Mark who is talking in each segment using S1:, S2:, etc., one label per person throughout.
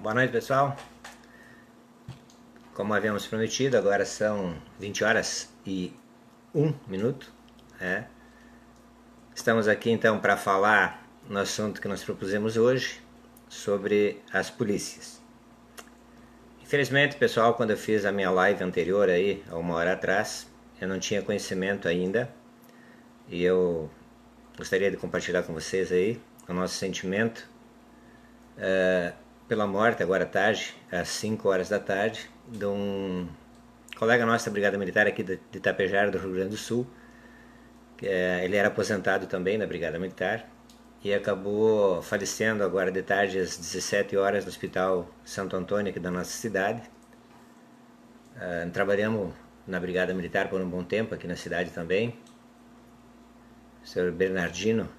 S1: Boa noite, pessoal. Como havíamos prometido, agora são 20 horas e 1 minuto. Estamos aqui então para falar no assunto que nós propusemos hoje, sobre as polícias. Infelizmente, pessoal, quando eu fiz a minha live anterior aí, há 1 hora atrás, eu não tinha conhecimento ainda, e eu gostaria de compartilhar com vocês aí o nosso sentimento pela morte, agora à tarde, às 5 horas da tarde, de um colega nosso da Brigada Militar aqui de Itapejara, do Rio Grande do Sul. Ele era aposentado também da Brigada Militar e acabou falecendo agora de tarde às 17 horas no Hospital Santo Antônio aqui da nossa cidade. Trabalhamos na Brigada Militar por um bom tempo aqui na cidade também. O senhor Bernardino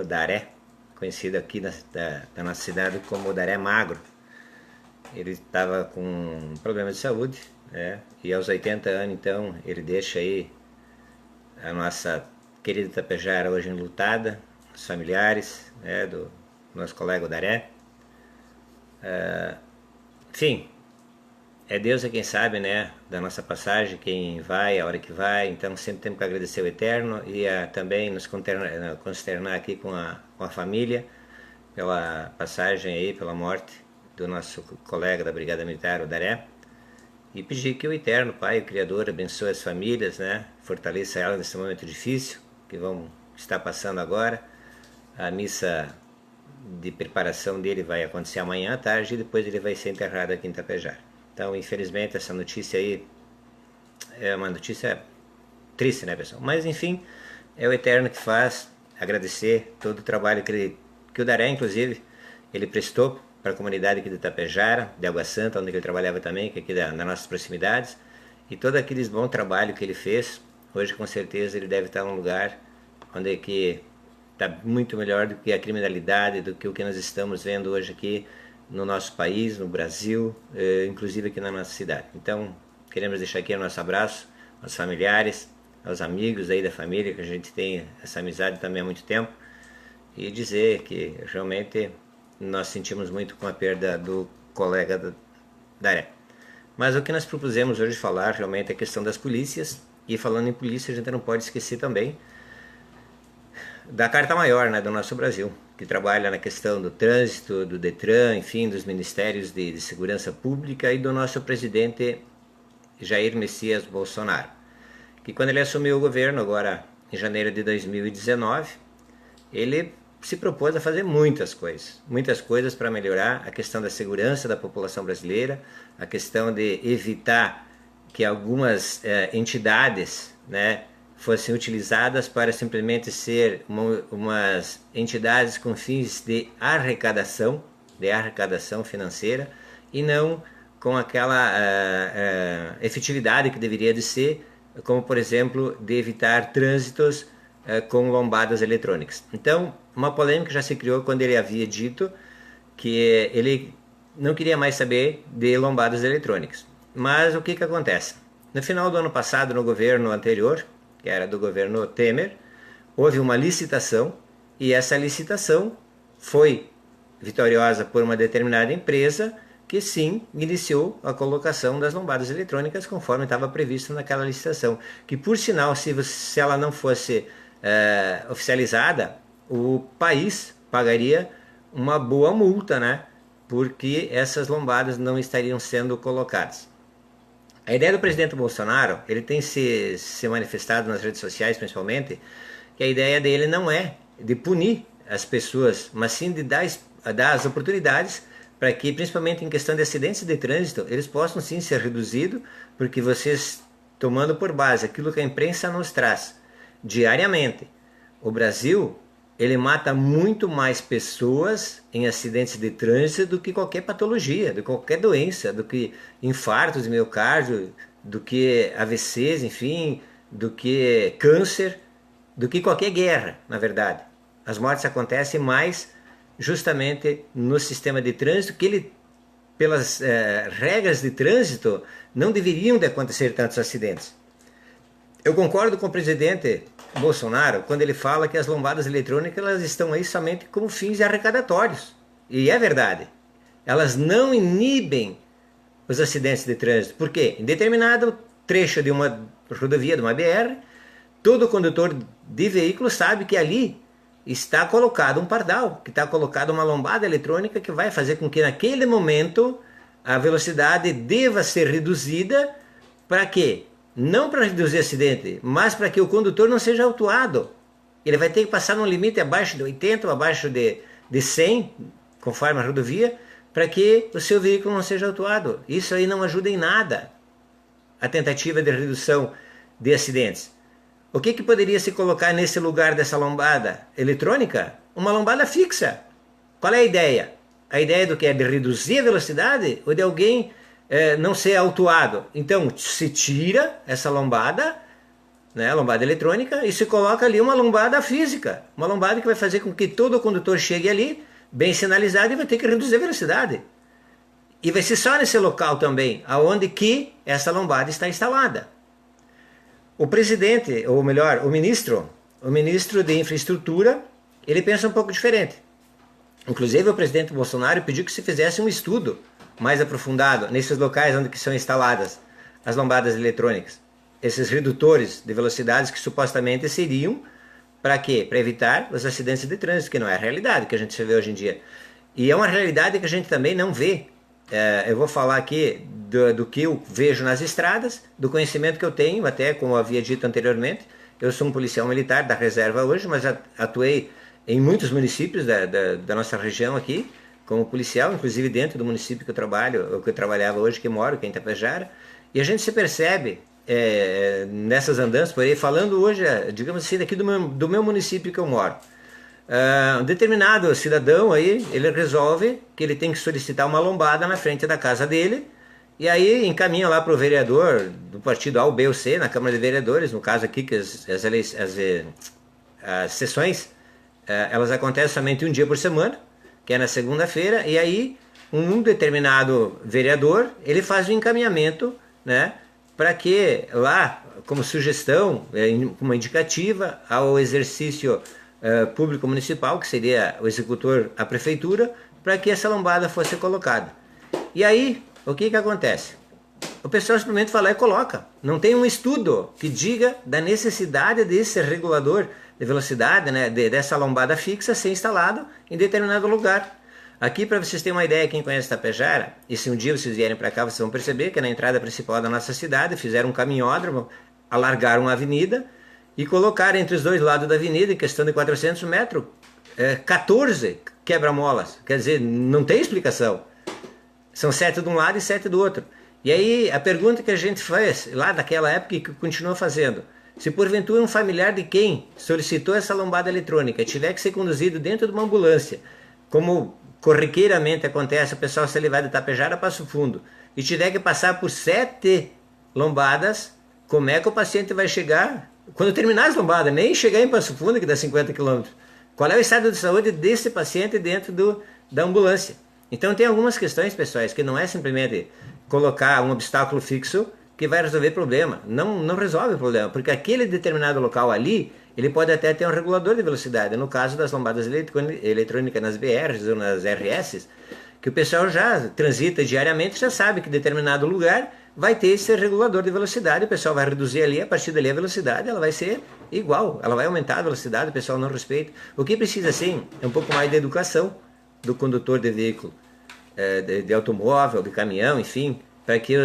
S1: Daré, conhecido aqui da nossa cidade como Daré Magro. Ele estava com um problema de saúde, e aos 80 anos então ele deixa aí a nossa querida Itapejara hoje enlutada, os familiares do nosso colega Daré. Enfim, é Deus quem sabe, da nossa passagem, quem vai, a hora que vai. Então sempre temos que agradecer o Eterno e também nos consternar aqui com a família pela passagem aí, pela morte do nosso colega da Brigada Militar, o Daré, e pedir que o Eterno Pai, o Criador, abençoe as famílias, fortaleça elas nesse momento difícil que vão estar passando agora. A missa de preparação dele vai acontecer amanhã à tarde e depois ele vai ser enterrado aqui em Itapejara. Então, infelizmente, essa notícia aí é uma notícia triste, pessoal? Mas, enfim, é o Eterno que faz. Agradecer todo o trabalho que o Daré, inclusive, ele prestou para a comunidade aqui de Itapejara, de Água Santa, onde ele trabalhava também, que é aqui nas nossas proximidades, e todo aquele bom trabalho que ele fez. Hoje, com certeza, ele deve estar num lugar onde que está muito melhor do que a criminalidade, do que o que nós estamos vendo hoje aqui no nosso país, no Brasil, inclusive aqui na nossa cidade. Então, queremos deixar aqui o nosso abraço aos familiares, aos amigos aí da família, que a gente tem essa amizade também há muito tempo, e dizer que realmente nós sentimos muito com a perda do colega Daré. Mas o que nós propusemos hoje falar realmente é a questão das polícias, e falando em polícia a gente não pode esquecer também da Carta Maior, do nosso Brasil, que trabalha na questão do trânsito, do Detran, enfim, dos Ministérios de Segurança Pública, e do nosso presidente Jair Messias Bolsonaro, que quando ele assumiu o governo, agora em janeiro de 2019, ele se propôs a fazer muitas coisas para melhorar a questão da segurança da população brasileira, a questão de evitar que algumas entidades, fossem utilizadas para simplesmente ser umas entidades com fins de arrecadação financeira, e não com aquela efetividade que deveria de ser, como por exemplo de evitar trânsitos com lombadas eletrônicas. Então, uma polêmica já se criou quando ele havia dito que ele não queria mais saber de lombadas eletrônicas. Mas o que acontece? No final do ano passado, no governo anterior, que era do governo Temer, houve uma licitação, e essa licitação foi vitoriosa por uma determinada empresa que sim iniciou a colocação das lombadas eletrônicas conforme estava previsto naquela licitação, que por sinal, se ela não fosse oficializada, o país pagaria uma boa multa, porque essas lombadas não estariam sendo colocadas. A ideia do presidente Bolsonaro, ele tem se manifestado nas redes sociais principalmente, que a ideia dele não é de punir as pessoas, mas sim de dar as oportunidades para que, principalmente em questão de acidentes de trânsito, eles possam sim ser reduzidos, porque vocês, tomando por base aquilo que a imprensa nos traz diariamente, o Brasil, ele mata muito mais pessoas em acidentes de trânsito do que qualquer patologia, de qualquer doença, do que infartos de miocárdio, do que AVCs, enfim, do que câncer, do que qualquer guerra, na verdade. As mortes acontecem mais justamente no sistema de trânsito, que ele, pelas regras de trânsito, não deveriam de acontecer tantos acidentes. Eu concordo com o presidente Bolsonaro quando ele fala que as lombadas eletrônicas elas estão aí somente como fins arrecadatórios. E é verdade. elas não inibem os acidentes de trânsito. Por quê? Em determinado trecho de uma rodovia, de uma BR, todo condutor de veículo sabe que ali está colocado um pardal, que está colocada uma lombada eletrônica que vai fazer com que naquele momento a velocidade deva ser reduzida. Para quê? Não para reduzir acidente, mas para que o condutor não seja autuado. Ele vai ter que passar num limite abaixo de 80 ou abaixo de 100, conforme a rodovia, para que o seu veículo não seja autuado. Isso aí não ajuda em nada a tentativa de redução de acidentes. O que poderia se colocar nesse lugar dessa lombada eletrônica? Uma lombada fixa. Qual é a ideia? A ideia do que é de reduzir a velocidade ou de alguém não ser autuado? Então se tira essa lombada, né, lombada eletrônica, e se coloca ali uma lombada física. Uma lombada que vai fazer com que todo condutor chegue ali bem sinalizado e vai ter que reduzir a velocidade. E vai ser só nesse local também, aonde que essa lombada está instalada. O presidente, ou melhor, o ministro de infraestrutura, ele pensa um pouco diferente. Inclusive o presidente Bolsonaro pediu que se fizesse um estudo mais aprofundado nesses locais onde que são instaladas as lombadas eletrônicas. Esses redutores de velocidades que supostamente seriam para quê? Para evitar os acidentes de trânsito, que não é a realidade que a gente vê hoje em dia. E é uma realidade que a gente também não vê. Eu vou falar aqui do que eu vejo nas estradas, do conhecimento que eu tenho, até como eu havia dito anteriormente. Eu sou um policial militar da reserva hoje, mas atuei em muitos municípios da nossa região aqui, como policial, inclusive dentro do município que eu trabalho, que eu trabalhava hoje, que moro, que é em Itapejara. E a gente se percebe nessas andanças, por aí, falando hoje, digamos assim, daqui do meu município que eu moro. Um determinado cidadão aí, ele resolve que ele tem que solicitar uma lombada na frente da casa dele, e aí encaminha lá para o vereador do partido A, ou B ou C, na Câmara de Vereadores, no caso aqui que as sessões, elas acontecem somente um dia por semana, que é na segunda-feira, e aí um determinado vereador, ele faz o encaminhamento, né, para que lá, como sugestão, como indicativa ao exercício público municipal, que seria o executor, a prefeitura, para que essa lombada fosse colocada. E aí, o que acontece? O pessoal simplesmente fala e coloca. Não tem um estudo que diga da necessidade desse regulador de velocidade, né, dessa lombada fixa ser instalado em determinado lugar. Aqui, para vocês terem uma ideia, quem conhece Itapejara, e se um dia vocês vierem para cá, vocês vão perceber que na entrada principal da nossa cidade fizeram um caminhódromo, alargaram a avenida e colocaram entre os dois lados da avenida, em questão de 400 metros, 14 quebra-molas. Quer dizer, não tem explicação. São 7 de um lado e 7 do outro. E aí, a pergunta que a gente fez lá daquela época e que continua fazendo, se porventura um familiar de quem solicitou essa lombada eletrônica tiver que ser conduzido dentro de uma ambulância, como corriqueiramente acontece, o pessoal se levar de Itapejara a Passo Fundo, e tiver que passar por 7 lombadas, como é que o paciente vai chegar? Quando terminar as lombadas, nem chegar em Passo Fundo, que dá 50 km. Qual é o estado de saúde desse paciente dentro da ambulância? Então tem algumas questões, pessoais, que não é simplesmente colocar um obstáculo fixo que vai resolver o problema. Não resolve o problema, porque aquele determinado local ali, ele pode até ter um regulador de velocidade. No caso das lombadas eletrônicas nas BRs ou nas RS, que o pessoal já transita diariamente, já sabe que determinado lugar vai ter esse regulador de velocidade, o pessoal vai reduzir ali, a partir dali a velocidade ela vai ser igual, ela vai aumentar a velocidade, o pessoal não respeita. O que precisa sim é um pouco mais de educação do condutor de veículo, de automóvel, de caminhão, enfim, para que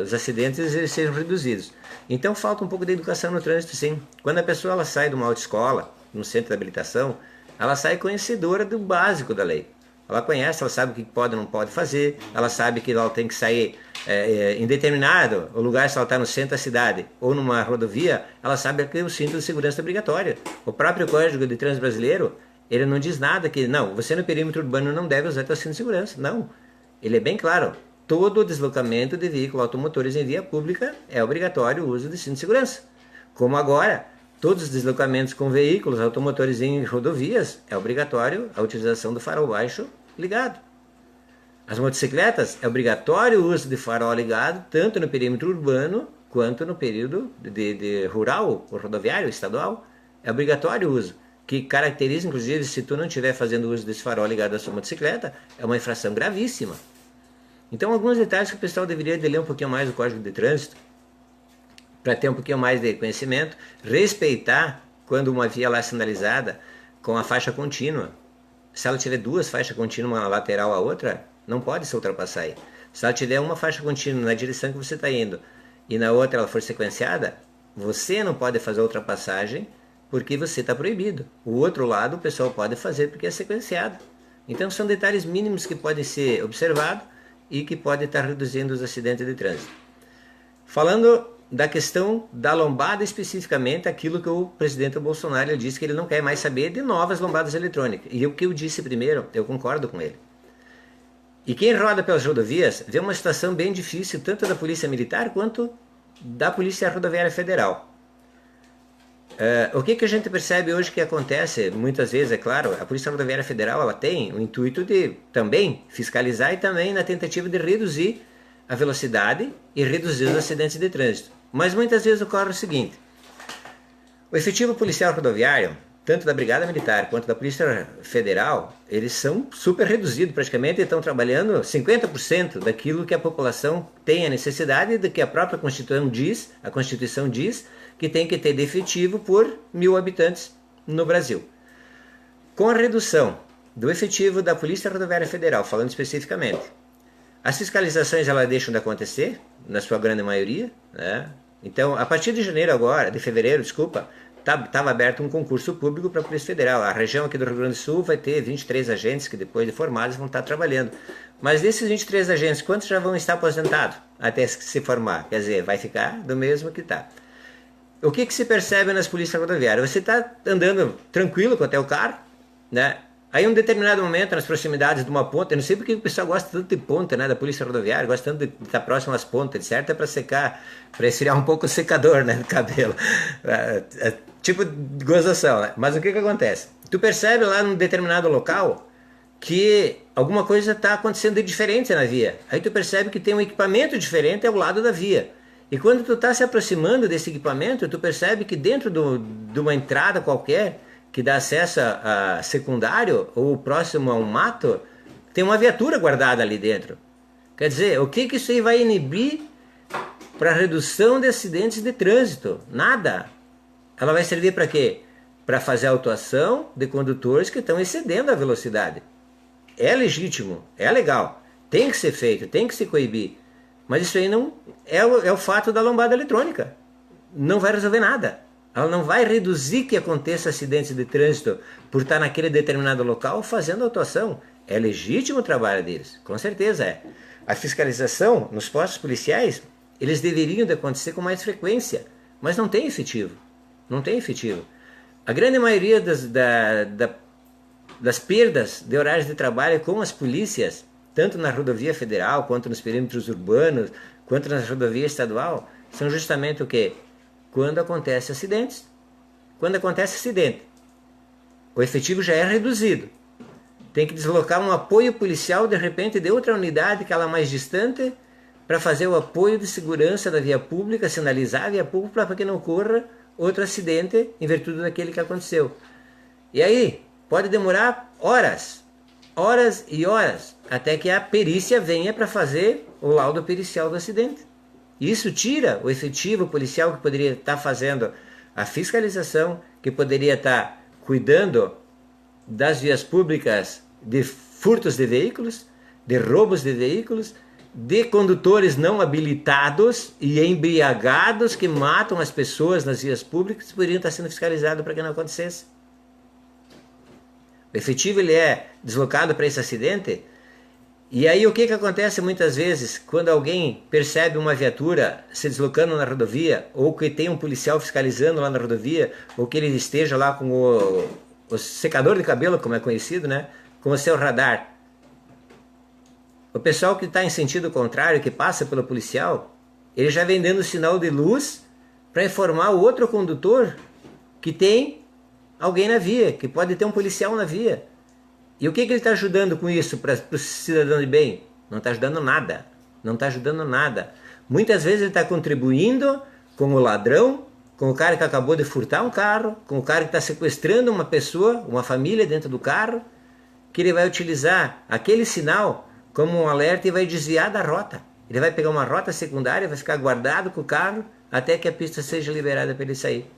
S1: os acidentes eles sejam reduzidos. Então falta um pouco de educação no trânsito, sim. Quando a pessoa ela sai de uma autoescola, no centro de habilitação, ela sai conhecedora do básico da lei. Ela conhece, ela sabe o que pode e não pode fazer, ela sabe que ela tem que sair em determinado lugar, se ela está no centro da cidade ou numa rodovia, ela sabe que o cinto de segurança é obrigatório. O próprio Código de Trânsito Brasileiro, ele não diz nada que, não, você no perímetro urbano não deve usar o cinto de segurança. Não, ele é bem claro. Todo deslocamento de veículos automotores em via pública é obrigatório o uso de cinto de segurança. Como agora, todos os deslocamentos com veículos automotores em rodovias é obrigatório a utilização do farol baixo ligado. As motocicletas é obrigatório o uso de farol ligado tanto no perímetro urbano quanto no período de rural ou rodoviário estadual. É obrigatório o uso. que caracteriza, inclusive, se tu não estiver fazendo uso desse farol ligado à sua motocicleta, é uma infração gravíssima. Então, alguns detalhes que o pessoal deveria de ler um pouquinho mais o Código de Trânsito, para ter um pouquinho mais de conhecimento, respeitar quando uma via lá é sinalizada com a faixa contínua. Se ela tiver duas faixas contínuas, uma lateral à outra, não pode se ultrapassar aí. Se ela tiver uma faixa contínua na direção que você está indo e na outra ela for sequenciada, você não pode fazer a ultrapassagem porque você está proibido. O outro lado o pessoal pode fazer porque é sequenciado. Então são detalhes mínimos que podem ser observados e que podem estar reduzindo os acidentes de trânsito. Falando da questão da lombada especificamente, aquilo que o presidente Bolsonaro disse que ele não quer mais saber de novas lombadas eletrônicas. E o que eu disse primeiro, eu concordo com ele. E quem roda pelas rodovias vê uma situação bem difícil, tanto da Polícia Militar quanto da Polícia Rodoviária Federal. O que a gente percebe hoje que acontece, muitas vezes, é claro, a Polícia Rodoviária Federal ela tem o intuito de também fiscalizar e também na tentativa de reduzir a velocidade e reduzir os acidentes de trânsito. Mas muitas vezes ocorre o seguinte, o efetivo policial rodoviário, tanto da Brigada Militar quanto da Polícia Federal, eles são super reduzidos praticamente e estão trabalhando 50% daquilo que a população tem a necessidade e do que a própria Constituição diz que tem que ter de efetivo por 1000 habitantes no Brasil. Com a redução do efetivo da Polícia Rodoviária Federal, falando especificamente, as fiscalizações elas deixam de acontecer, na sua grande maioria, né? Então, a partir de fevereiro, estava aberto um concurso público para a Polícia Federal. A região aqui do Rio Grande do Sul vai ter 23 agentes que depois de formados vão estar trabalhando. Mas desses 23 agentes, quantos já vão estar aposentados até se formar? Quer dizer, vai ficar do mesmo que está. O que se percebe nas polícias rodoviárias? Você está andando tranquilo com o teu carro, né? Aí em um determinado momento, nas proximidades de uma ponta, eu não sei porque o pessoal gosta tanto de ponta, né, da polícia rodoviária, gosta tanto de estar próximo às pontas, certo? É para secar, para esfriar um pouco o secador, né, do cabelo. Tipo de gozação, né? Mas o que acontece? Tu percebe lá num determinado local que alguma coisa está acontecendo de diferente na via. Aí tu percebe que tem um equipamento diferente ao lado da via. E quando tu está se aproximando desse equipamento, tu percebe que dentro de uma entrada qualquer, que dá acesso a secundário ou próximo a um mato, tem uma viatura guardada ali dentro. Quer dizer, o que isso aí vai inibir para a redução de acidentes de trânsito? Nada. Ela vai servir para quê? Para fazer a autuação de condutores que estão excedendo a velocidade. É legítimo, é legal, tem que ser feito, tem que se coibir. Mas isso aí não é o fato da lombada eletrônica. Não vai resolver nada. Ela não vai reduzir que aconteça acidentes de trânsito por estar naquele determinado local fazendo autuação. É legítimo o trabalho deles, com certeza é. A fiscalização nos postos policiais, eles deveriam de acontecer com mais frequência, mas não tem efetivo. Não tem efetivo. A grande maioria das perdas de horários de trabalho com as polícias, tanto na rodovia federal, quanto nos perímetros urbanos, quanto na rodovia estadual, são justamente o quê? Quando acontece acidentes. Quando acontece acidente, o efetivo já é reduzido. Tem que deslocar um apoio policial, de repente, de outra unidade, que ela é mais distante, para fazer o apoio de segurança da via pública, sinalizar a via pública para que não ocorra outro acidente em virtude daquele que aconteceu. E aí, pode demorar horas e horas, até que a perícia venha para fazer o laudo pericial do acidente. Isso tira o efetivo policial que poderia estar fazendo a fiscalização, que poderia estar cuidando das vias públicas de furtos de veículos, de roubos de veículos, de condutores não habilitados e embriagados que matam as pessoas nas vias públicas, poderiam estar sendo fiscalizados para que não acontecesse. O efetivo ele é deslocado para esse acidente. E aí o que acontece muitas vezes quando alguém percebe uma viatura se deslocando na rodovia, ou que tem um policial fiscalizando lá na rodovia, ou que ele esteja lá com o secador de cabelo, como é conhecido, né? Com o seu radar. O pessoal que está em sentido contrário, que passa pelo policial, ele já vem dando sinal de luz para informar o outro condutor que tem alguém na via, que pode ter um policial na via. E o que ele está ajudando com isso para o cidadão de bem? Não está ajudando nada. Não está ajudando nada. Muitas vezes ele está contribuindo com o ladrão com o cara que acabou de furtar um carro, com o cara que está sequestrando uma pessoa, uma família dentro do carro, que ele vai utilizar aquele sinal como um alerta e vai desviar da rota. Ele vai pegar uma rota secundária, vai ficar guardado com o carro até que a pista seja liberada para ele sair.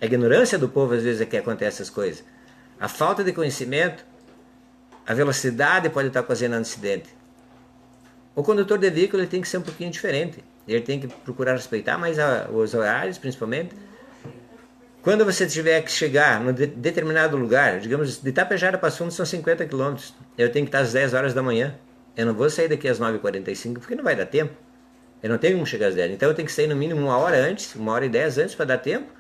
S1: A ignorância do povo às vezes é que acontece essas coisas. A falta de conhecimento, a velocidade pode estar ocasionando acidente. O condutor de veículo ele tem que ser um pouquinho diferente. Ele tem que procurar respeitar mais os horários, principalmente. Quando você tiver que chegar num determinado lugar, digamos, de Itapejara para Assuntos são 50 km, eu tenho que estar às 10 horas da manhã. Eu não vou sair daqui às 9h45, porque não vai dar tempo. Eu não tenho como chegar às 10. Então eu tenho que sair no mínimo 1 hora antes, 1h10 antes para dar tempo,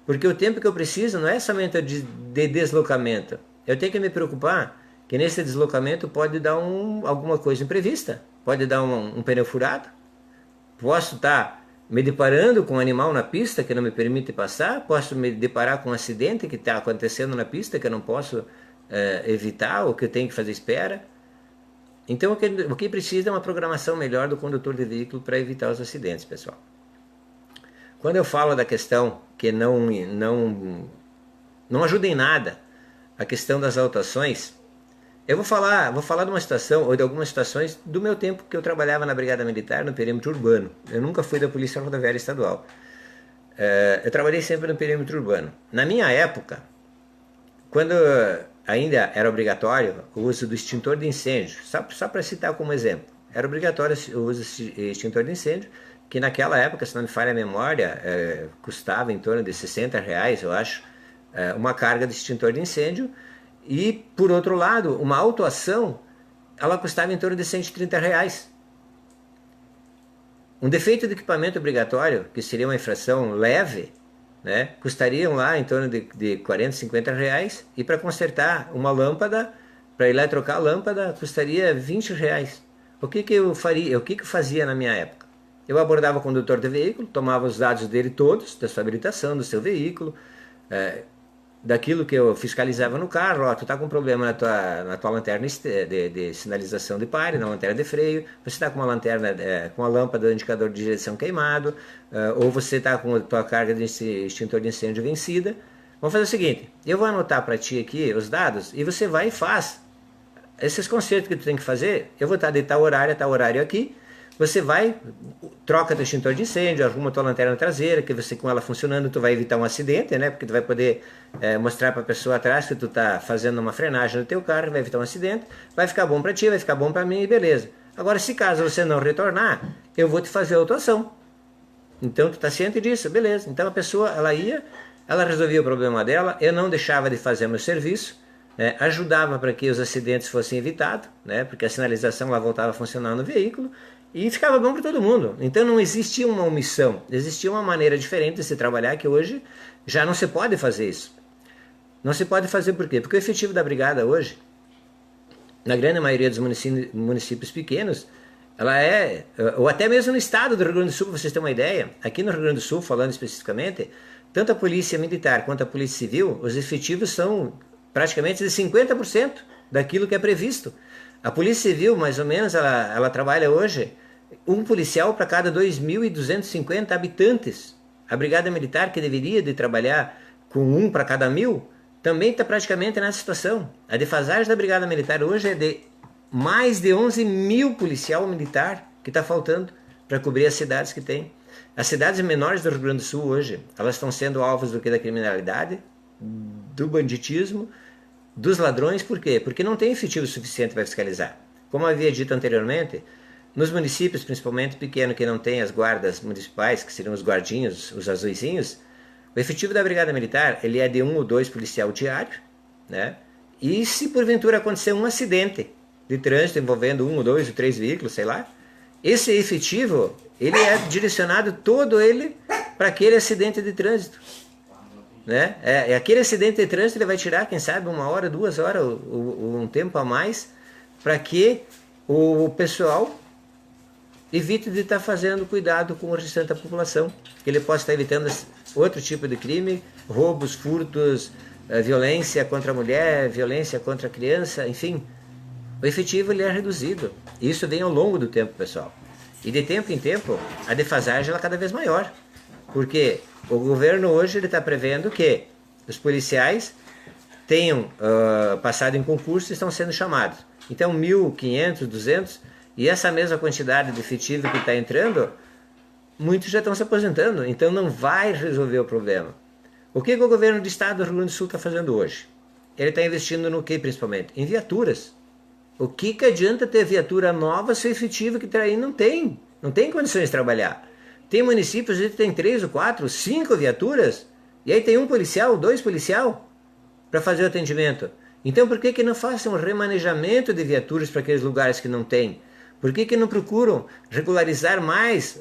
S1: porque o tempo que eu preciso não é somente de deslocamento. Eu tenho que me preocupar que nesse deslocamento pode dar alguma coisa imprevista. Pode dar um pneu furado. Posso estar me deparando com um animal na pista que não me permite passar. Posso me deparar com um acidente que está acontecendo na pista que eu não posso evitar ou que eu tenho que fazer espera. Então o que precisa é uma programação melhor do condutor de veículo para evitar os acidentes, pessoal. Quando eu falo da questão que não ajuda em nada a questão das autuações, eu vou falar de uma situação, ou de algumas situações do meu tempo que eu trabalhava na Brigada Militar, no perímetro urbano. Eu nunca fui da Polícia Rodoviária Estadual. Eu trabalhei sempre no perímetro urbano. Na minha época, quando ainda era obrigatório o uso do extintor de incêndio, só para citar como exemplo, era obrigatório o uso do extintor de incêndio, que naquela época, se não me falha a memória, custava em torno de R$60, eu acho, uma carga de extintor de incêndio. E, por outro lado, uma autuação, ela custava em torno de R$130. Um defeito de equipamento obrigatório, que seria uma infração leve, né, custariam lá em torno de R$40, R$50. E para consertar uma lâmpada, para ir lá trocar a lâmpada, custaria R$20. O que eu faria? O que eu fazia na minha época? Eu abordava o condutor do veículo, tomava os dados dele todos, da sua habilitação, do seu veículo, daquilo que eu fiscalizava no carro. Ó, tu tá com problema na tua lanterna de sinalização de pare, na lanterna de freio, você está com uma lanterna, com a lâmpada do indicador de direção queimado, ou você está com a tua carga de extintor de incêndio vencida. Vamos fazer o seguinte, eu vou anotar para ti aqui os dados e você vai e faz. Esses consertos que tu tem que fazer, eu vou estar de tal horário aqui. Você vai, troca do extintor de incêndio, arruma a tua lanterna traseira, que você com ela funcionando, tu vai evitar um acidente, né? Porque tu vai poder mostrar para a pessoa atrás que tu tá fazendo uma frenagem no teu carro, vai evitar um acidente, vai ficar bom para ti, vai ficar bom para mim e beleza. Agora, se caso você não retornar, eu vou te fazer a autuação. Então, tu tá ciente disso, beleza. Então, a pessoa, ela resolvia o problema dela, eu não deixava de fazer meu serviço, ajudava para que os acidentes fossem evitados, né? Porque a sinalização ela voltava a funcionar no veículo, e ficava bom para todo mundo. Então não existia uma omissão, existia uma maneira diferente de se trabalhar que hoje já não se pode fazer isso. Não se pode fazer por quê? Porque o efetivo da brigada hoje, na grande maioria dos municípios pequenos, ela ou até mesmo no estado do Rio Grande do Sul, para vocês terem uma ideia, aqui no Rio Grande do Sul, falando especificamente, tanto a polícia militar quanto a polícia civil, os efetivos são praticamente de 50% daquilo que é previsto. A Polícia Civil, mais ou menos, ela trabalha hoje um policial para cada 2.250 habitantes. A Brigada Militar, que deveria de trabalhar com um para cada 1.000, também está praticamente nessa situação. A defasagem da Brigada Militar hoje é de mais de 11.000 policial militar que está faltando para cobrir as cidades que tem. As cidades menores do Rio Grande do Sul hoje, elas estão sendo alvos do que da criminalidade, do banditismo, dos ladrões. Por quê? Porque não tem efetivo suficiente para fiscalizar. Como eu havia dito anteriormente, nos municípios, principalmente pequenos, que não tem as guardas municipais, que seriam os guardinhos, os azuizinhos, o efetivo da Brigada Militar, ele é de 1 ou 2 policial diário, né? E se porventura acontecer um acidente de trânsito envolvendo 1 ou 2 ou 3 veículos, sei lá, esse efetivo, ele é direcionado todo ele para aquele acidente de trânsito. Né? Aquele acidente de trânsito ele vai tirar, quem sabe, 1 hora, 2 horas, um tempo a mais, para que o pessoal evite de estar fazendo cuidado com o restante da população, que ele possa estar evitando outro tipo de crime, roubos, furtos, violência contra a mulher, violência contra a criança, enfim. O efetivo ele é reduzido. Isso vem ao longo do tempo, pessoal. E de tempo em tempo, a defasagem ela é cada vez maior. Porque o governo hoje está prevendo que os policiais tenham passado em concurso e estão sendo chamados. Então 1.500, 200, e essa mesma quantidade de efetivo que está entrando, muitos já estão se aposentando, então não vai resolver o problema. O que o governo do estado do Rio Grande do Sul está fazendo hoje? Ele está investindo no que principalmente? Em viaturas. O que adianta ter viatura nova se o efetivo que está aí não tem? Não tem condições de trabalhar. Tem municípios que tem 3 ou 4, 5 viaturas, e aí tem um policial, 2 policial para fazer o atendimento. Então por que não façam um remanejamento de viaturas para aqueles lugares que não tem? Por que não procuram regularizar mais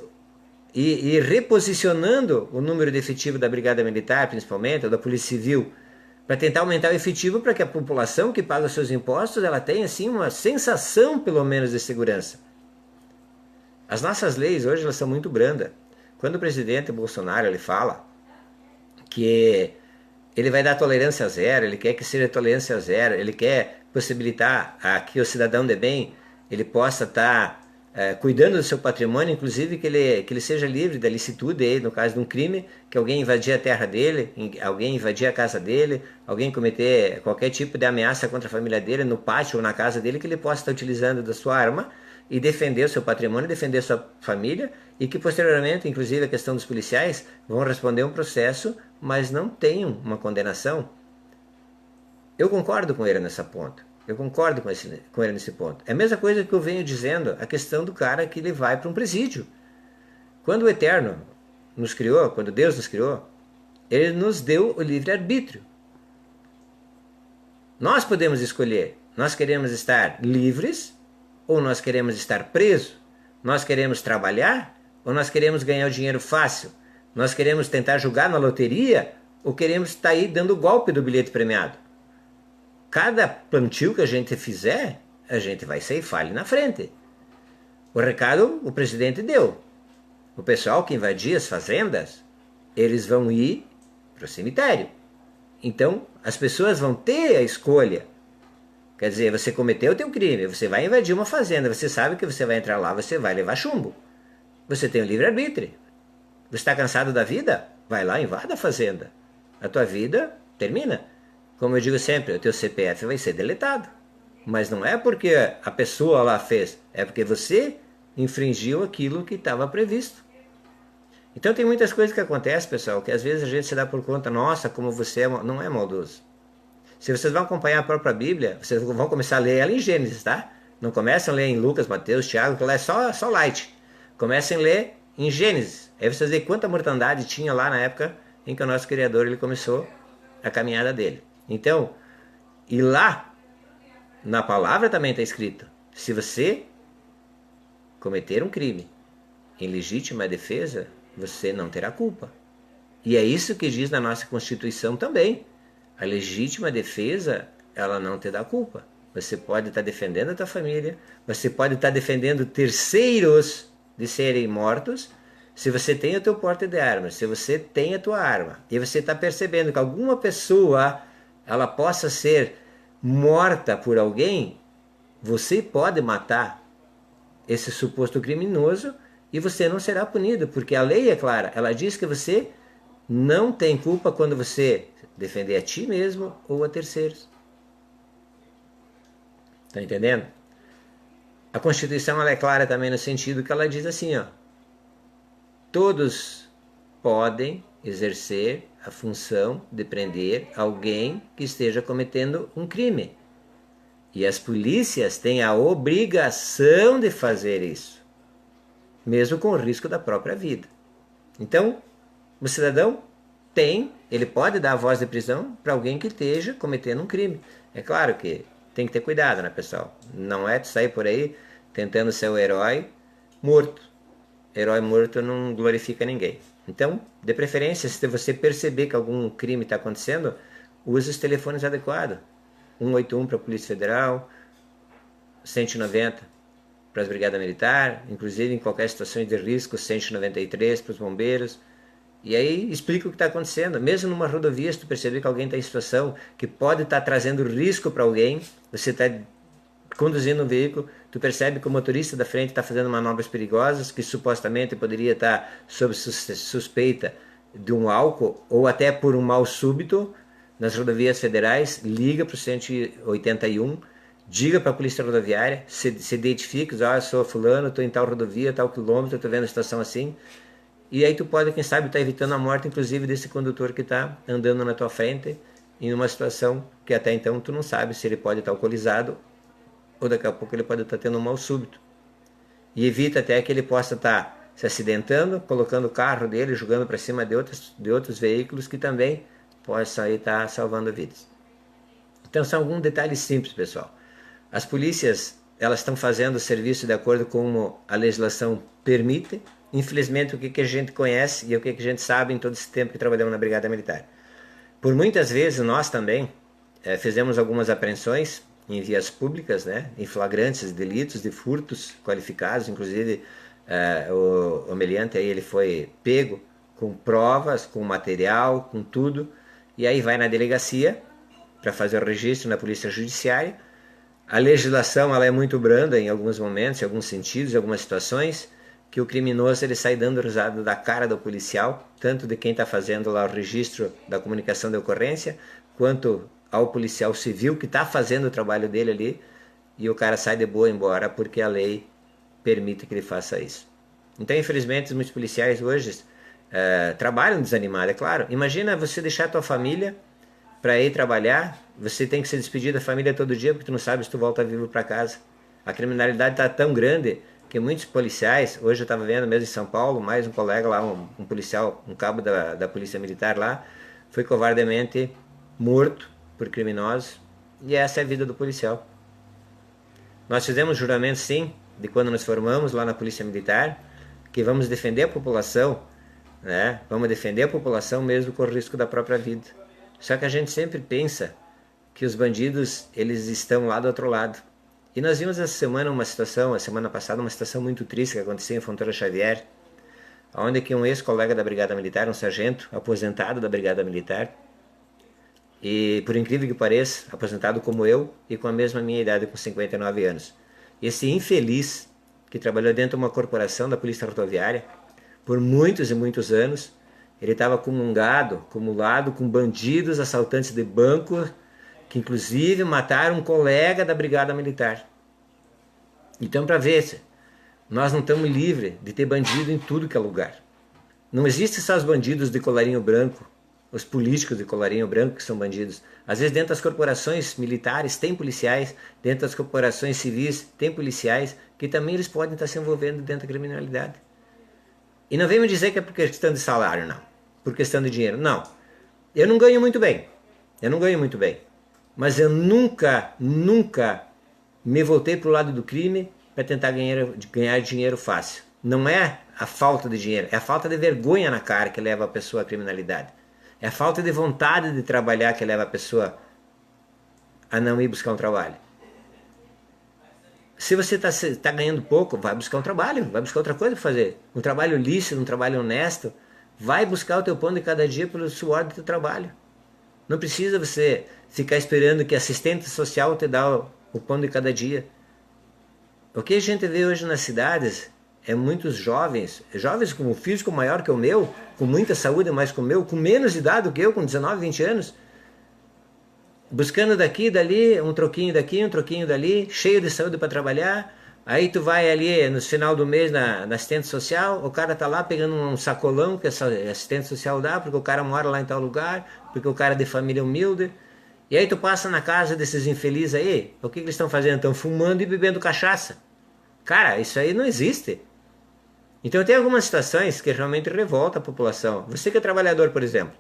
S1: e ir reposicionando o número de efetivo da Brigada Militar, principalmente, ou da Polícia Civil, para tentar aumentar o efetivo para que a população que paga os seus impostos ela tenha assim uma sensação, pelo menos, de segurança. As nossas leis hoje elas são muito brandas. Quando o presidente Bolsonaro ele fala que ele vai dar tolerância zero, ele quer que seja tolerância zero, ele quer possibilitar a que o cidadão de bem ele possa estar cuidando do seu patrimônio, inclusive que ele seja livre da licitude, no caso de um crime, que alguém invadir a terra dele, alguém invadir a casa dele, alguém cometer qualquer tipo de ameaça contra a família dele, no pátio ou na casa dele, que ele possa estar utilizando da sua arma e defender o seu patrimônio, defender a sua família, e que posteriormente, inclusive a questão dos policiais, vão responder um processo, mas não tenham uma condenação. Eu concordo com ele nessa ponta. Eu concordo com ele nesse ponto. É a mesma coisa que eu venho dizendo, a questão do cara que ele vai para um presídio. Quando o Eterno nos criou, quando Deus nos criou, ele nos deu o livre-arbítrio. Nós podemos escolher, nós queremos estar livres ou nós queremos estar presos? Nós queremos trabalhar ou nós queremos ganhar o dinheiro fácil? Nós queremos tentar jogar na loteria ou queremos estar aí dando o golpe do bilhete premiado? Cada plantio que a gente fizer, a gente vai ceifar ali na frente. O recado o presidente deu. O pessoal que invadia as fazendas, eles vão ir para o cemitério. Então, as pessoas vão ter a escolha. Quer dizer, você cometeu o teu crime, você vai invadir uma fazenda, você sabe que você vai entrar lá, você vai levar chumbo. Você tem o livre-arbítrio. Você está cansado da vida? Vai lá e invada a fazenda. A tua vida termina. Como eu digo sempre, o teu CPF vai ser deletado. Mas não é porque a pessoa lá fez, é porque você infringiu aquilo que estava previsto. Então tem muitas coisas que acontecem, pessoal, que às vezes a gente se dá por conta, nossa, como você não é maldoso. Se vocês vão acompanhar a própria Bíblia, vocês vão começar a ler ela em Gênesis, tá? Não começam a ler em Lucas, Mateus, Tiago, que lá é só light. Comecem a ler em Gênesis. Aí vocês veem quanta mortandade tinha lá na época em que o nosso Criador ele começou a caminhada dele. Então, e lá, na palavra também está escrito, se você cometer um crime em legítima defesa, você não terá culpa. E é isso que diz na nossa Constituição também. A legítima defesa, ela não te dá culpa. Você pode estar defendendo a tua família, você pode estar defendendo terceiros de serem mortos, se você tem o teu porte de armas, se você tem a tua arma, e você está percebendo que alguma pessoa ela possa ser morta por alguém, você pode matar esse suposto criminoso e você não será punido, porque a lei é clara, ela diz que você não tem culpa quando você defender a ti mesmo ou a terceiros. Está entendendo? A Constituição ela é clara também no sentido que ela diz assim, ó, todos podem exercer a função de prender alguém que esteja cometendo um crime. E as polícias têm a obrigação de fazer isso, mesmo com o risco da própria vida. Então, o cidadão ele pode dar a voz de prisão para alguém que esteja cometendo um crime. É claro que tem que ter cuidado, né, pessoal? Não é de sair por aí tentando ser o herói morto. Herói morto não glorifica ninguém. Então, de preferência, se você perceber que algum crime está acontecendo, use os telefones adequados. 181 para a Polícia Federal, 190 para as Brigadas Militares, inclusive em qualquer situação de risco, 193 para os bombeiros. E aí explica o que está acontecendo. Mesmo numa rodovia, se tu perceber que alguém está em situação que pode estar trazendo risco para alguém, você está conduzindo um veículo, tu percebe que o motorista da frente está fazendo manobras perigosas, que supostamente poderia estar sob suspeita de um álcool ou até por um mal súbito nas rodovias federais, liga para o 181, diga para a polícia rodoviária, se identifica, eu sou fulano, estou em tal rodovia, tal quilômetro, estou vendo a situação assim, e aí tu pode, quem sabe, estar evitando a morte, inclusive, desse condutor que está andando na tua frente, em uma situação que até então tu não sabe se ele pode estar alcoolizado ou daqui a pouco ele pode estar tendo um mal súbito. E evita até que ele possa estar se acidentando, colocando o carro dele, jogando para cima de outros veículos que também possam aí estar salvando vidas. Então são alguns detalhes simples, pessoal. As polícias, elas estão fazendo o serviço de acordo com como a legislação permite. Infelizmente, o que a gente conhece e o que a gente sabe em todo esse tempo que trabalhamos na Brigada Militar. Por muitas vezes, nós também fizemos algumas apreensões em vias públicas, né, em flagrantes delitos de furtos qualificados, inclusive o meliante aí ele foi pego com provas, com material, com tudo, e aí vai na delegacia para fazer o registro na polícia judiciária. A legislação ela é muito branda em alguns momentos, em alguns sentidos, em algumas situações, que o criminoso ele sai dando risada da cara do policial, tanto de quem está fazendo lá o registro da comunicação de ocorrência, quanto ao policial civil que está fazendo o trabalho dele ali, e o cara sai de boa embora porque a lei permite que ele faça isso. Então, infelizmente, muitos policiais hoje trabalham desanimados, é claro. Imagina você deixar a tua família para ir trabalhar, você tem que se despedir da família todo dia porque tu não sabe se tu volta vivo para casa. A criminalidade está tão grande que muitos policiais, hoje eu estava vendo mesmo em São Paulo, mais um colega lá, um policial, um cabo da polícia militar lá, foi covardemente morto por criminosos, e essa é a vida do policial. Nós fizemos juramento sim, de quando nos formamos lá na polícia militar, que vamos defender a população, né? Vamos defender a população mesmo com o risco da própria vida. Só que a gente sempre pensa que os bandidos, eles estão lá do outro lado. E nós vimos essa semana uma situação, a semana passada, uma situação muito triste que aconteceu em Fontoura Xavier, onde que um ex-colega da Brigada Militar, um sargento aposentado da Brigada Militar, e por incrível que pareça, aposentado como eu e com a mesma minha idade, com 59 anos. Esse infeliz que trabalhou dentro de uma corporação da Polícia Rodoviária por muitos e muitos anos, ele estava acumulado com bandidos, assaltantes de banco, que inclusive mataram um colega da Brigada Militar. Então, para ver, nós não estamos livres de ter bandido em tudo que é lugar. Não existem só os bandidos de colarinho branco, os políticos de colarinho branco que são bandidos. Às vezes dentro das corporações militares tem policiais, dentro das corporações civis tem policiais, que também eles podem estar se envolvendo dentro da criminalidade. E não vem me dizer que é por questão de salário, não. Por questão de dinheiro, não. Eu não ganho muito bem. Mas eu nunca me voltei para o lado do crime para tentar ganhar dinheiro fácil. Não é a falta de dinheiro, é a falta de vergonha na cara que leva a pessoa à criminalidade. É a falta de vontade de trabalhar que leva a pessoa a não ir buscar um trabalho. Se você está ganhando pouco, vai buscar um trabalho, vai buscar outra coisa para fazer. Um trabalho lícito, um trabalho honesto. Vai buscar o teu pão de cada dia pelo suor do teu trabalho. Não precisa você ficar esperando que assistente social te dá o pão de cada dia. O que a gente vê hoje nas cidades é muitos jovens com um físico maior que o meu, com muita saúde mais que o meu, com menos idade do que eu, com 19, 20 anos, buscando daqui e dali, um troquinho daqui, um troquinho dali, cheio de saúde para trabalhar. Aí tu vai ali no final do mês na assistente social, o cara tá lá pegando um sacolão que a assistente social dá, porque o cara mora lá em tal lugar, porque o cara é de família humilde. E aí tu passa na casa desses infelizes aí, o que eles estão fazendo? Estão fumando e bebendo cachaça. Cara, isso aí não existe. Então tem algumas situações que realmente revoltam a população. Você que é trabalhador, por exemplo,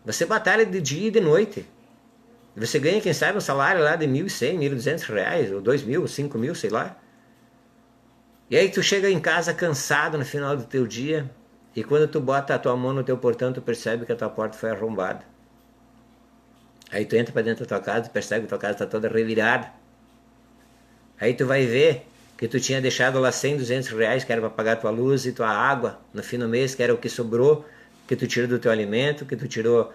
S1: você batalha de dia e de noite. Você ganha, quem sabe, um salário lá de R$1.100, R$1.200, ou R$2.000, ou R$5.000, sei lá. E aí tu chega em casa cansado no final do teu dia, e quando tu bota a tua mão no teu portão, tu percebe que a tua porta foi arrombada. Aí tu entra para dentro da tua casa e percebe que a tua casa está toda revirada. Aí tu vai ver que tu tinha deixado lá 100, R$200, que era para pagar tua luz e tua água no fim do mês, que era o que sobrou, que tu tirou do teu alimento, que tu tirou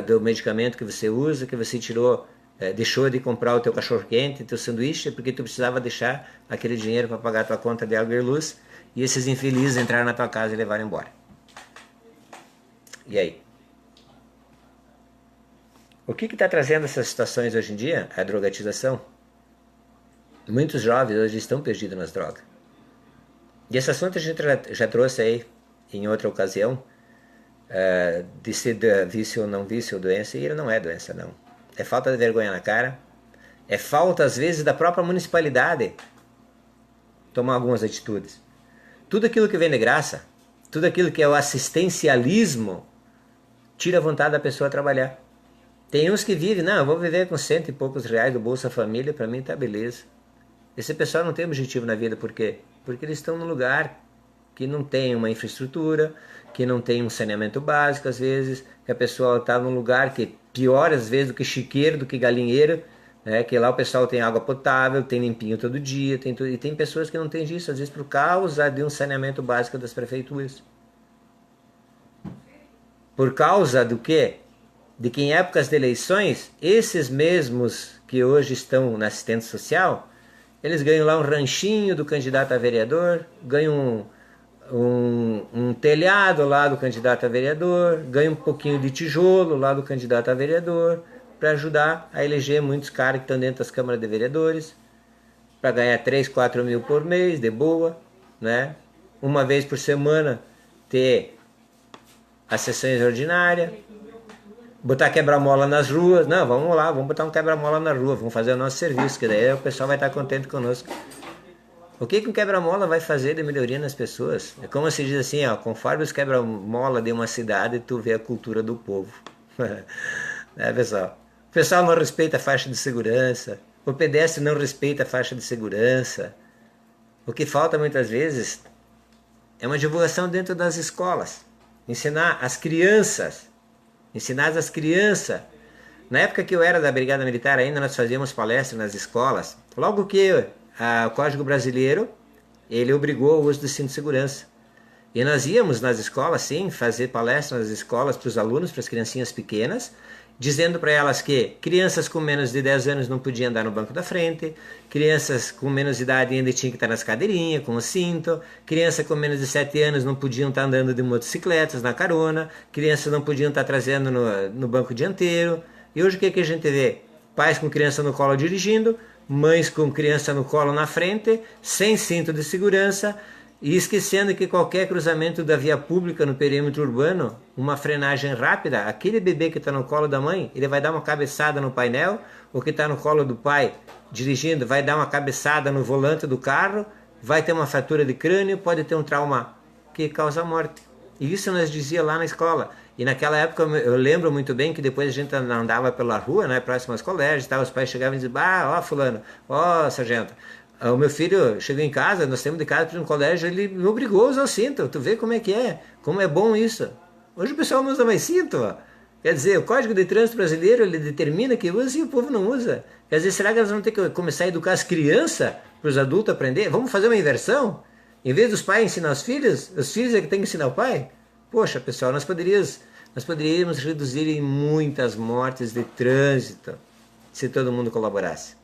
S1: do medicamento que você usa, que você tirou deixou de comprar o teu cachorro-quente, teu sanduíche, porque tu precisava deixar aquele dinheiro para pagar a tua conta de água e luz, e esses infelizes entraram na tua casa e levaram embora. E aí? O que está trazendo essas situações hoje em dia? A drogatização. Muitos jovens hoje estão perdidos nas drogas. E esse assunto a gente já trouxe aí em outra ocasião, de ser vício ou não vício, doença, e ele não é doença não. É falta de vergonha na cara, é falta às vezes da própria municipalidade tomar algumas atitudes. Tudo aquilo que vem de graça, tudo aquilo que é o assistencialismo, tira a vontade da pessoa trabalhar. Tem uns que vivem, não, eu vou viver com 100 e poucos reais do Bolsa Família, para mim tá beleza. Esse pessoal não tem objetivo na vida, por quê? Porque eles estão num lugar que não tem uma infraestrutura, que não tem um saneamento básico às vezes, que a pessoa está num lugar que pior às vezes do que chiqueiro, do que galinheiro, né? Que lá o pessoal tem água potável, tem limpinho todo dia, tem tudo, e tem pessoas que não têm isso, às vezes por causa de um saneamento básico das prefeituras. Por causa do quê? De que em épocas de eleições, esses mesmos que hoje estão na assistência social, eles ganham lá um ranchinho do candidato a vereador, ganham um telhado lá do candidato a vereador, ganham um pouquinho de tijolo lá do candidato a vereador, para ajudar a eleger muitos caras que estão dentro das câmaras de vereadores, para ganhar 3, 4 mil por mês, de boa, né? Uma vez por semana ter as sessões ordinárias, botar quebra-mola nas ruas. Não, vamos lá, vamos botar um quebra-mola na rua, vamos fazer o nosso serviço, que daí o pessoal vai estar contente conosco. O que um quebra-mola vai fazer de melhoria nas pessoas? É como se diz assim, ó, conforme os quebra-mola de uma cidade, tu vê a cultura do povo. Né, pessoal? O pessoal não respeita a faixa de segurança, o pedestre não respeita a faixa de segurança. O que falta muitas vezes é uma divulgação dentro das escolas. Ensinar as crianças. Na época que eu era da Brigada Militar ainda, nós fazíamos palestras nas escolas. Logo que o Código Brasileiro, ele obrigou o uso do cinto de segurança. E nós íamos nas escolas, sim, fazer palestras nas escolas para os alunos, para as criancinhas pequenas, dizendo para elas que crianças com menos de 10 anos não podiam andar no banco da frente, crianças com menos de idade ainda tinham que estar nas cadeirinhas, com o cinto, crianças com menos de 7 anos não podiam estar andando de motocicletas na carona, crianças não podiam estar trazendo no banco dianteiro. E hoje o que a gente vê? Pais com criança no colo dirigindo, mães com criança no colo na frente, sem cinto de segurança, e esquecendo que qualquer cruzamento da via pública no perímetro urbano, uma frenagem rápida, aquele bebê que está no colo da mãe, ele vai dar uma cabeçada no painel, o que está no colo do pai dirigindo vai dar uma cabeçada no volante do carro, vai ter uma fratura de crânio, pode ter um trauma que causa morte. E isso nós dizia lá na escola. E naquela época eu lembro muito bem que depois a gente andava pela rua, né, próximo aos colégios, os pais chegavam e diziam, ó fulano, ó sargento, o meu filho chegou em casa, nós temos de casa para ir no colégio, ele me obrigou a usar o cinto. Tu vê como é, como é bom isso. Hoje o pessoal não usa mais cinto. Ó. Quer dizer, o Código de Trânsito Brasileiro, ele determina que usa e o povo não usa. Quer dizer, será que elas vão ter que começar a educar as crianças para os adultos aprender? Vamos fazer uma inversão? Em vez dos pais ensinar os filhos é que tem que ensinar o pai? Poxa, pessoal, nós poderíamos reduzir em muitas mortes de trânsito se todo mundo colaborasse.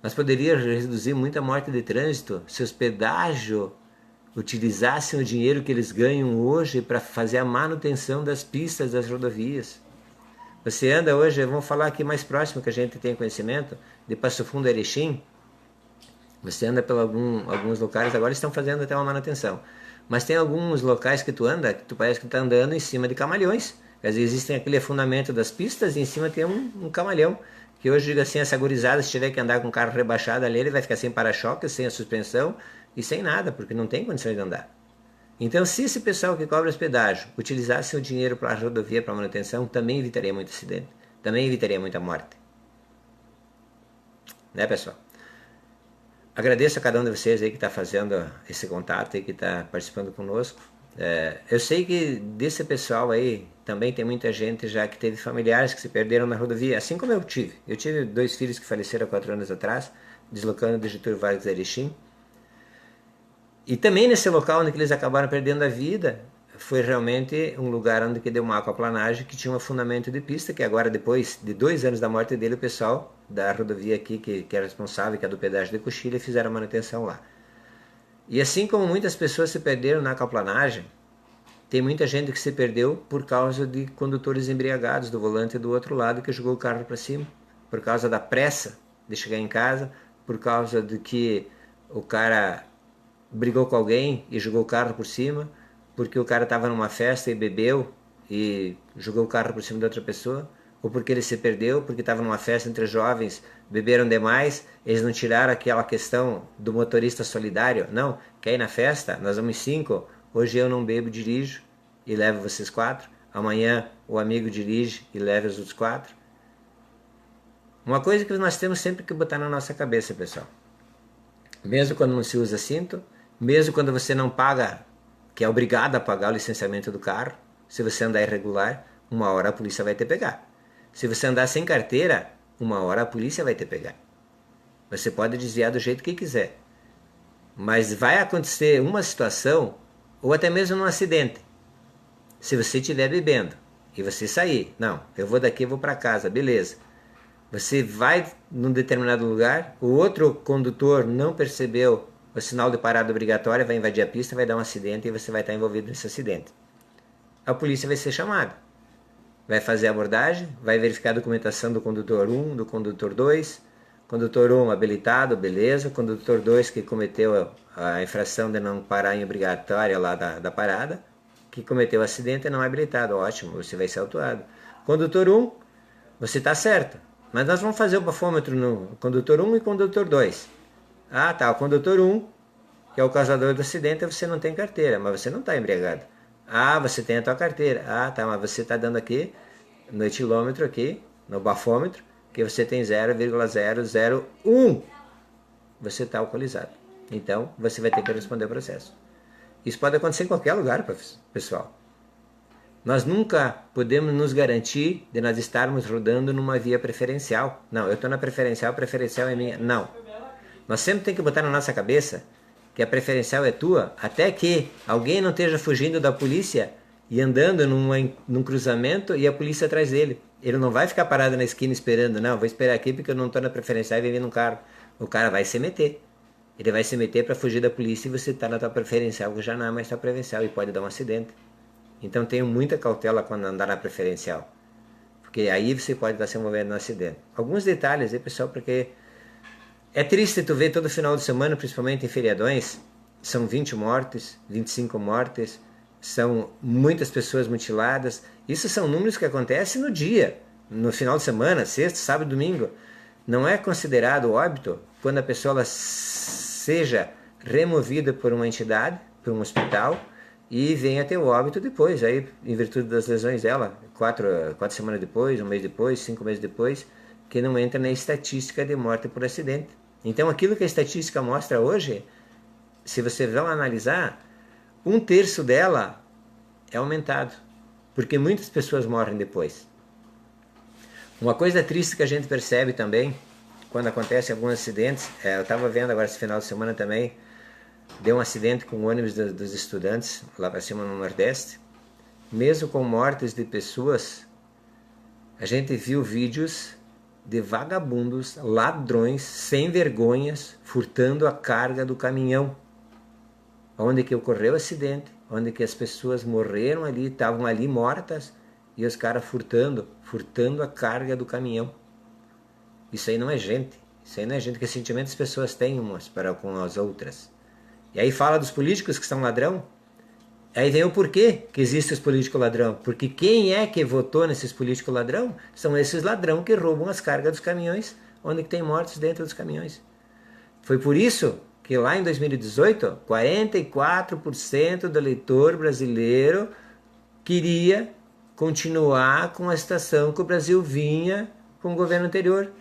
S1: Nós poderíamos reduzir muita morte de trânsito se os pedágios utilizassem o dinheiro que eles ganham hoje para fazer a manutenção das pistas das rodovias. Você anda hoje, vamos falar aqui mais próximo que a gente tem conhecimento, de Passo Fundo a Erechim. Você anda por alguns locais, agora estão fazendo até uma manutenção. Mas tem alguns locais que tu anda, que tu parece que está andando em cima de camalhões. Quer dizer, existem aquele afundamento das pistas e em cima tem um camalhão. Que hoje, digo assim, essa gurizada, se tiver que andar com o carro rebaixado ali, ele vai ficar sem para-choque, sem a suspensão e sem nada, porque não tem condições de andar. Então, se esse pessoal que cobra os pedágios utilizasse o dinheiro para a rodovia, para a manutenção, também evitaria muito acidente, também evitaria muita morte. Né, pessoal? Agradeço a cada um de vocês aí que está fazendo esse contato e que está participando conosco. Eu sei que desse pessoal aí também tem muita gente já que teve familiares que se perderam na rodovia, assim como eu tive. Eu tive 2 filhos que faleceram há 4 anos atrás, deslocando do Getúlio Vargas a Erechim. E também nesse local onde eles acabaram perdendo a vida, foi realmente um lugar onde que deu uma aquaplanagem que tinha um fundamento de pista, que agora, depois de 2 anos da morte dele, o pessoal da rodovia aqui, que é responsável, que é do pedágio de Coxilha, fizeram a manutenção lá. E assim como muitas pessoas se perderam na aquaplanagem, tem muita gente que se perdeu por causa de condutores embriagados do volante do outro lado que jogou o carro para cima, por causa da pressa de chegar em casa, por causa de que o cara brigou com alguém e jogou o carro por cima, porque o cara estava numa festa e bebeu e jogou o carro por cima de outra pessoa, ou porque ele se perdeu, porque estava numa festa entre jovens, beberam demais, eles não tiraram aquela questão do motorista solidário. Não, quer ir na festa? Nós vamos 5, hoje eu não bebo, dirijo e levo vocês 4, amanhã o amigo dirige e leva os outros 4. Uma coisa que nós temos sempre que botar na nossa cabeça, pessoal, mesmo quando não se usa cinto, mesmo quando você não paga, que é obrigado a pagar o licenciamento do carro, se você andar irregular, uma hora a polícia vai te pegar. Se você andar sem carteira, uma hora a polícia vai te pegar. Você pode desviar do jeito que quiser, mas vai acontecer uma situação, ou até mesmo um acidente. Se você estiver bebendo e você sair, não, eu vou daqui, eu vou para casa, beleza. Você vai num determinado lugar, o outro condutor não percebeu o sinal de parada obrigatória, vai invadir a pista, vai dar um acidente e você vai estar envolvido nesse acidente. A polícia vai ser chamada. Vai fazer a abordagem, vai verificar a documentação do condutor 1, do condutor 2. Condutor 1 habilitado, beleza. Condutor 2 que cometeu a infração de não parar em obrigatória lá da parada, que cometeu o acidente e não é habilitado, ótimo, você vai ser autuado. Condutor 1, você está certo, mas nós vamos fazer o bafômetro no condutor 1 e condutor 2. Ah, tá, o condutor 1, que é o causador do acidente, você não tem carteira, mas você não está embriagado. Ah, você tem a tua carteira. Ah, tá, mas você está dando aqui, no etilômetro aqui, no bafômetro, que você tem 0,001. Você está alcoolizado. Então, você vai ter que responder o processo. Isso pode acontecer em qualquer lugar, pessoal. Nós nunca podemos nos garantir de nós estarmos rodando numa via preferencial. Não, eu estou na preferencial, a preferencial é minha. Não. Nós sempre temos que botar na nossa cabeça que a preferencial é tua, até que alguém não esteja fugindo da polícia e andando num cruzamento e a polícia atrás dele. Ele não vai ficar parado na esquina esperando, não, vou esperar aqui porque eu não estou na preferencial e vem vindo um carro. O cara vai se meter. Ele vai se meter para fugir da polícia e você está na tua preferencial, que já não é mais tua preferencial e pode dar um acidente. Então tenha muita cautela quando andar na preferencial, porque aí você pode estar se envolvendo no acidente. Alguns detalhes aí, pessoal, porque é triste tu ver todo final de semana, principalmente em feriadões, são 20 mortes, 25 mortes, são muitas pessoas mutiladas. Isso são números que acontecem no dia, no final de semana, sexta, sábado, domingo. Não é considerado óbito quando a pessoa ela seja removida por uma entidade, por um hospital, e venha ter o óbito depois, aí em virtude das lesões dela, 4 semanas depois, 1 mês depois, 5 meses depois, que não entra na estatística de morte por acidente. Então aquilo que a estatística mostra hoje, se você vai analisar, 1/3 dela é aumentado, porque muitas pessoas morrem depois. Uma coisa triste que a gente percebe também, quando acontecem alguns acidentes, eu estava vendo agora esse final de semana também, deu um acidente com o ônibus dos estudantes, lá para cima no Nordeste. Mesmo com mortes de pessoas, a gente viu vídeos de vagabundos, ladrões, sem vergonhas, furtando a carga do caminhão. Onde que ocorreu o acidente, onde que as pessoas morreram ali, estavam ali mortas, e os caras furtando a carga do caminhão. Isso aí não é gente. Isso aí não é gente, que sentimento as pessoas têm umas para com as outras. E aí fala dos políticos que são ladrão. Aí vem o porquê que existe os políticos ladrão. Porque quem é que votou nesses políticos ladrão? São esses ladrão que roubam as cargas dos caminhões, onde que tem mortos dentro dos caminhões. Foi por isso que lá em 2018, 44% do eleitor brasileiro queria continuar com a situação que o Brasil vinha com o governo anterior.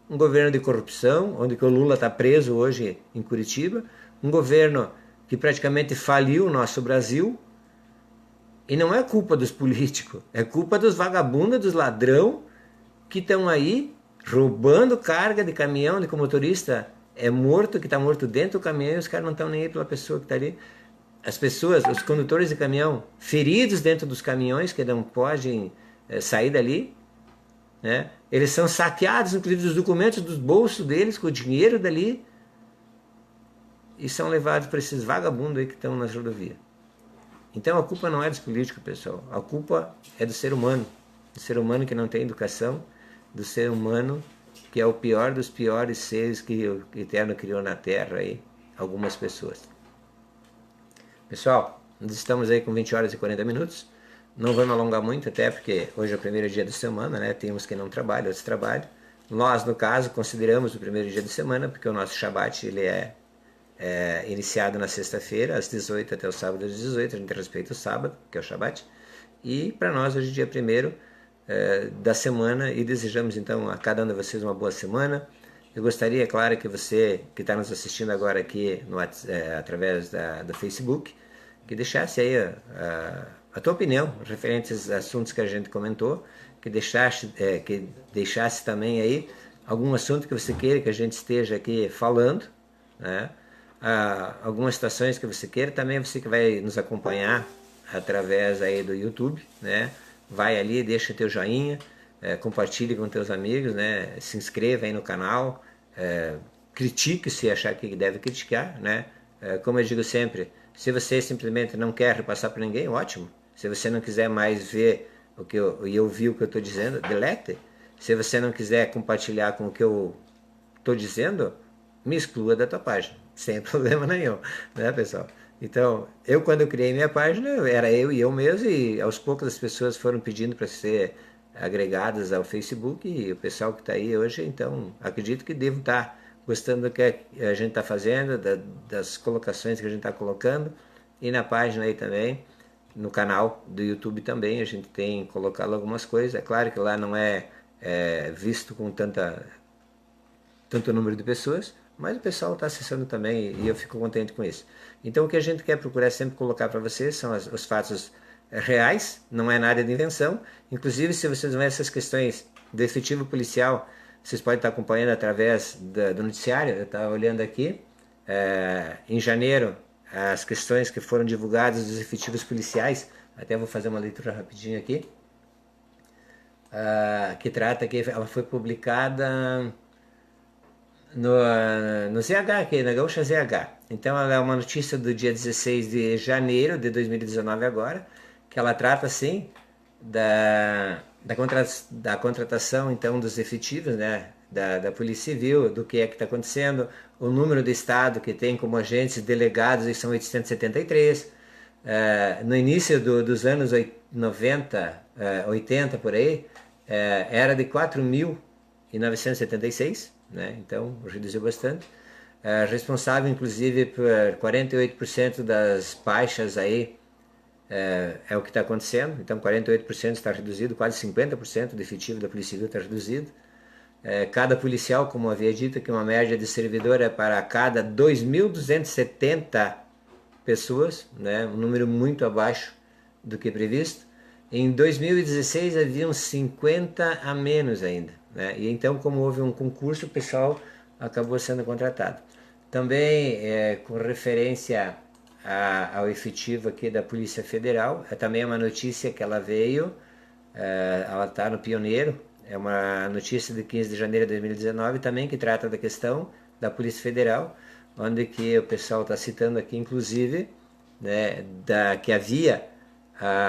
S1: Um governo de corrupção, onde que o Lula está preso hoje em Curitiba, um governo que praticamente faliu o nosso Brasil, e não é culpa dos políticos, é culpa dos vagabundos, dos ladrão, que estão aí roubando carga de caminhão, de que o motorista é morto, que está morto dentro do caminhão, e os caras não estão nem aí pela pessoa que está ali. as pessoas, os condutores de caminhão, feridos dentro dos caminhões, que não podem sair dali, né? Eles são saqueados, inclusive os documentos dos bolsos deles, com o dinheiro dali, e são levados para esses vagabundos aí que estão nas rodovias. Então a culpa não é dos políticos, pessoal, a culpa é do ser humano que não tem educação, do ser humano que é o pior dos piores seres que o Eterno criou na Terra aí, algumas pessoas. Pessoal, nós estamos aí com 20 horas e 40 minutos. Não vamos alongar muito, até porque hoje é o primeiro dia da semana, né? Tem uns que não trabalham, outros trabalham. Nós, no caso, consideramos o primeiro dia da semana, porque o nosso Shabbat ele é iniciado na sexta-feira, às 18 até o sábado às 18, a gente respeita o sábado, que é o Shabbat. E para nós, hoje é dia primeiro da semana, e desejamos então a cada um de vocês uma boa semana. Eu gostaria, claro, que você que está nos assistindo agora aqui através do Facebook, que deixasse aí a tua opinião referente aos assuntos que a gente comentou, que deixasse também aí algum assunto que você queira que a gente esteja aqui falando, né? Algumas situações que você queira, também você que vai nos acompanhar através aí do YouTube, né? Vai ali, deixa teu joinha, compartilhe com teus amigos, né? Se inscreva aí no canal, critique se achar que deve criticar, né? Como eu digo sempre, se você simplesmente não quer repassar para ninguém, ótimo. Se você não quiser mais ver e ouvir o que eu estou dizendo, delete. Se você não quiser compartilhar com o que eu estou dizendo, me exclua da tua página, sem problema nenhum, né, pessoal? Então, quando eu criei minha página, era eu e eu mesmo, e aos poucos as pessoas foram pedindo para ser agregadas ao Facebook, e o pessoal que está aí hoje, então, acredito que devo estar gostando do que a gente está fazendo, das colocações que a gente está colocando, e na página aí também, no canal do YouTube também, a gente tem colocado algumas coisas. É claro que lá não é visto com tanto número de pessoas, mas o pessoal está acessando também e eu fico contente com isso. Então o que a gente quer procurar sempre colocar para vocês são os fatos reais, não é nada de invenção. Inclusive, se vocês vão essas questões do efetivo policial, vocês podem estar acompanhando através do noticiário. Eu estava olhando aqui, em janeiro, as questões que foram divulgadas dos efetivos policiais, até vou fazer uma leitura rapidinho aqui, que trata que ela foi publicada no ZH aqui, na Gaúcha ZH. Então ela é uma notícia do dia 16 de janeiro de 2019 agora, que ela trata assim da contratação então dos efetivos, né, da Polícia Civil, do que é que está acontecendo, o número de estado que tem como agentes delegados, e são 873. No início dos anos 90, 80 por aí, era de 4.976, né? Então reduziu bastante. Responsável inclusive por 48% das baixas aí, é o que está acontecendo. Então 48% está reduzido, quase 50% do efetivo da Polícia Civil está reduzido. Cada policial, como havia dito, que uma média de servidor é para cada 2.270 pessoas, né? Um número muito abaixo do que previsto. Em 2016 haviam 50 a menos ainda, né? E então, como houve um concurso, o pessoal acabou sendo contratado. Também, com referência ao efetivo aqui da Polícia Federal, também é uma notícia que ela veio, ela está no Pioneiro, é uma notícia de 15 de janeiro de 2019 também, que trata da questão da Polícia Federal, onde que o pessoal está citando aqui, inclusive, né, que havia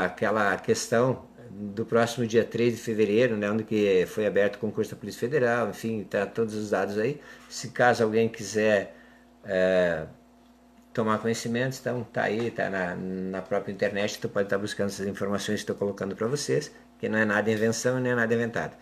S1: aquela questão do próximo dia 3 de fevereiro, né, onde que foi aberto o concurso da Polícia Federal, enfim, está todos os dados aí. Se caso alguém quiser tomar conhecimento, então está aí, está na própria internet, tu pode estar buscando essas informações que estou colocando para vocês, que não é nada invenção, nem é nada inventado.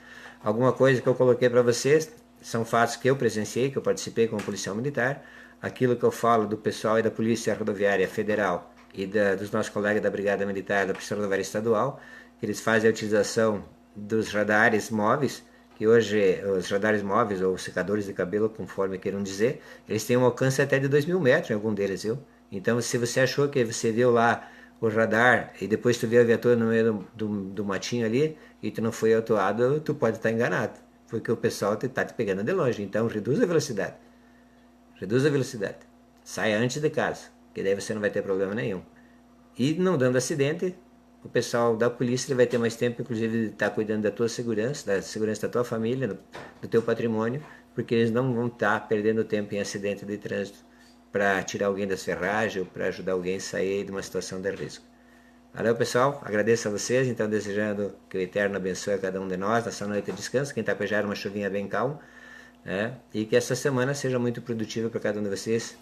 S1: Alguma coisa que eu coloquei para vocês são fatos que eu presenciei, que eu participei como policial militar. Aquilo que eu falo do pessoal e da Polícia Rodoviária Federal e dos nossos colegas da Brigada Militar da Polícia Rodoviária Estadual, que eles fazem a utilização dos radares móveis, que hoje os radares móveis ou secadores de cabelo, conforme queiram dizer, eles têm um alcance até de 2.000 metros em algum deles, viu? Então, se você achou que você viu lá o radar e depois tu viu a viatura no meio do matinho ali e tu não foi autuado, tu pode estar enganado, porque o pessoal está te pegando de longe. Então, reduz a velocidade. Reduz a velocidade. Saia antes de casa. que daí você não vai ter problema nenhum. E não dando acidente, o pessoal da polícia vai ter mais tempo, inclusive, de estar cuidando da tua segurança, da segurança da tua família, do teu patrimônio, porque eles não vão estar perdendo tempo em acidente de trânsito para tirar alguém das ferragens ou para ajudar alguém a sair de uma situação de risco. Valeu, pessoal. Agradeço a vocês. Então, desejando que o Eterno abençoe a cada um de nós nessa noite de descanso. Quem está pejando uma chuvinha bem calma. Né? E que essa semana seja muito produtiva para cada um de vocês.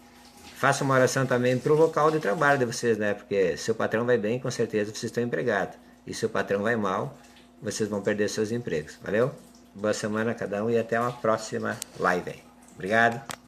S1: Faça uma oração também para o local de trabalho de vocês, né? Porque se o patrão vai bem, com certeza vocês estão empregados. E se o patrão vai mal, vocês vão perder seus empregos. Valeu? Boa semana a cada um e até uma próxima live. Obrigado.